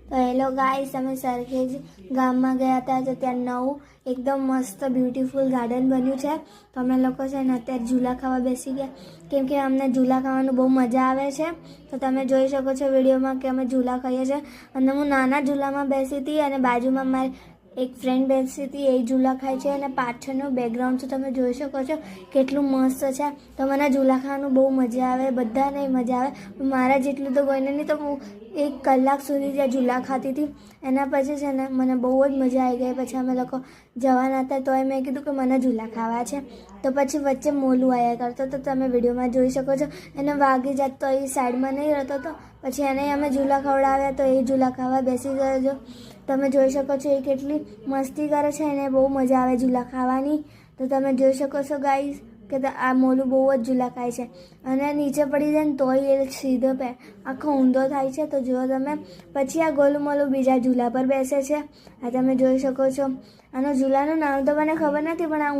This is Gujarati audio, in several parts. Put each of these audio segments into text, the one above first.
તો હેલો ગાઈસ, અમે સરખેજ ગામમાં ગયા હતા તો ત્યાં નવું એકદમ મસ્ત બ્યુટીફુલ ગાર્ડન બન્યું છે. તો અમે લોકો છે ને અત્યારે ઝૂલા ખાવા બેસી ગયા, કેમ કે અમને ઝૂલા ખાવાનું બહુ મજા આવે છે. તો તમે જોઈ શકો છો વિડીયોમાં કે અમે ઝૂલા ખાઈએ છીએ. અને હું નાના ઝૂલામાં બેસી હતી અને બાજુમાં મારી એક ફ્રેન્ડ બેસી હતી, એ ઝૂલા ખાય છે. અને પાછળનું બેકગ્રાઉન્ડ તો તમે જોઈ શકો છો કેટલું મસ્ત છે. તો મને ઝૂલા ખાવાનું બહુ મજા આવે, બધાને મજા આવે. મારા જેટલું તો કોઈને નહીં. તો હું 1 કલાક સુધી ત્યાં ઝૂલા ખાતી હતી. એના પછી છે ને મને બહુ જ મજા આવી ગઈ. પછી અમે લોકો જવાના હતા તોય મેં કીધું કે મને ઝૂલા ખાવા છે. તો પછી વચ્ચે મોલું આવ્યા કરતો તો તમે વિડીયોમાં જોઈ શકો છો. એને વાગી જાત તો એ સાઈડમાં નહીં રહેતો હતો. પછી એને અમે ઝૂલા ખવડાવ્યા તો એ ઝૂલા ખાવા બેસી ગયો છો. તમે જોઈ શકો છો એ કેટલી મસ્તી કરે છે, એને બહુ મજા આવે ઝૂલા ખાવાની. તો તમે જોઈ શકો છો ગાઈસ કે આ મોલું બહુ જ ઝૂલા ખાય છે. અને નીચે પડી જાય ને તોય એ સીધો આખો ઊંધો થાય છે. તો જુઓ તમે. પછી આ ગોલું મોલું બીજા ઝૂલા પર બેસે છે. આ તમે જોઈ શકો છો. આનો ઝૂલાનું નામ તો મને ખબર નથી, પણ આ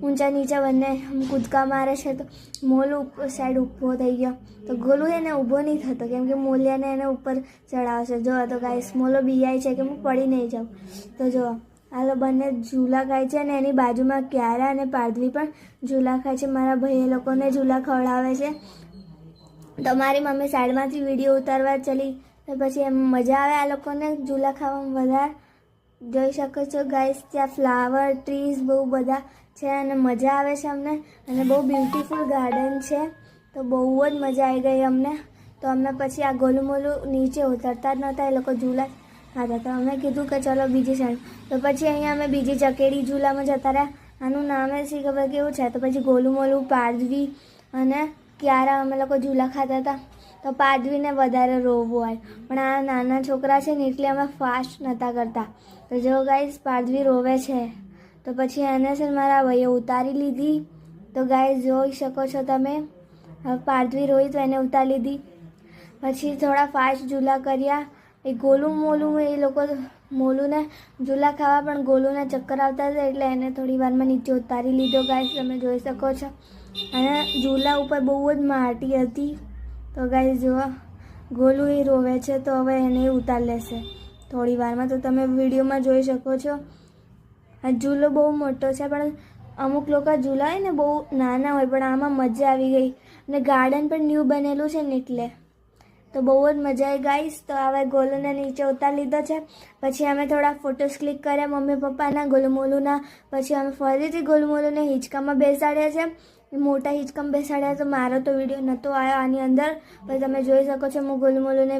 ઊંચા નીચે બંને કૂદકા મારે છે. તો મોલું સાઈડ ઊભો થઈ ગયો. તો ગોલું એને ઊભો નહીં થતો, કેમ કે મોલિયાને એને ઉપર ચડાવશે. જો તો ગાઈસ મોલો બીઆઈ છે કે હું પડી નહીં જાઉં. તો જુઓ હાલો બંને ઝૂલા ખાય છે. અને એની બાજુમાં ક્યારા અને પાર્થવી પણ ઝૂલા ખાય છે. મારા ભાઈ એ લોકોને ઝૂલા ખવડાવે છે. તો મારી મમ્મી સાઈડમાંથી વિડીયો ઉતારવા ચલી. તો પછી એમ મજા આવે આ લોકોને ઝૂલા ખાવામાં વધારે. જોઈ શકો છો ગાઈસ, ત્યાં ફ્લાવર ટ્રીઝ બહુ બધા છે અને મજા આવે છે અમને. અને બહુ બ્યુટીફુલ ગાર્ડન છે. તો બહુ જ મજા આવી ગઈ અમને. તો અમે પછી આ ગોલું મોલું નીચે ઉતરતા જ નહોતા, એ લોકો ઝૂલા ખાતા. તો અમે કીધું કે ચલો બીજી સાઈડ. તો પછી અહીંયા અમે બીજી ચકેડી ઝૂલામાં જતા રહ્યા. આનું નામ જ શી ખબર કેવું છે. તો પછી ગોલું મોલું, પાર્થવી અને ક્યારા અમે લોકો ઝૂલા ખાતા હતા. તો પાર્થવીને વધારે રોવું હોય, પણ આ નાના છોકરા છે ને એટલે અમે ફાસ્ટ નહોતા કરતા. તો જો ગાઈસ પાર્થવી રોવે છે. તો પછી એને છે મારા ભાઈએ ઉતારી લીધી. તો ગાઈસ જોઈ શકો છો તમે. હવે પાર્થવી રોઈ તો એને ઉતારી લીધી. પછી થોડા ફાસ્ટ ઝૂલા કર્યા. એ ગોલું મોલું એ લોકો મોલુંને ઝૂલા ખાવા, પણ ગોલુંને ચક્કર આવતા હતા એટલે એને થોડી વારમાં નીચે ઉતારી લીધો. ગાઈસ તમે જોઈ શકો છો. અને ઝૂલા ઉપર બહુ જ માટી હતી. તો ગાઈસ જુઓ ગોલું એ રોવે છે, તો હવે એને ઉતાર લેશે થોડી વારમાં. તો તમે વિડીયોમાં જોઈ શકો છો. આ ઝૂલો બહુ મોટો છે, પણ અમુક લોકો ઝૂલા હોય ને બહુ નાના હોય, પણ આમાં મજા આવી ગઈ. અને ગાર્ડન પણ ન્યૂ બનેલું છે ને એટલે તો બહુ જ મજા આવી ગાઈસ. તો હવે ગોલુને નીચે ઉતારી લીધો છે. પછી અમે થોડા ફોટોસ ક્લિક કર્યા મમ્મી પપ્પાના ગોલું મોલુંના. પછી અમે ફરીથી ગોલું મોલુંને હિંચકામાં બેસાડ્યા છે. મોટા હિંચકામાં બેસાડ્યા. તો મારો તો વિડીયો નહોતો આવ્યો આની અંદર, પણ તમે જોઈ શકો છો હું ગોલું મોલુંને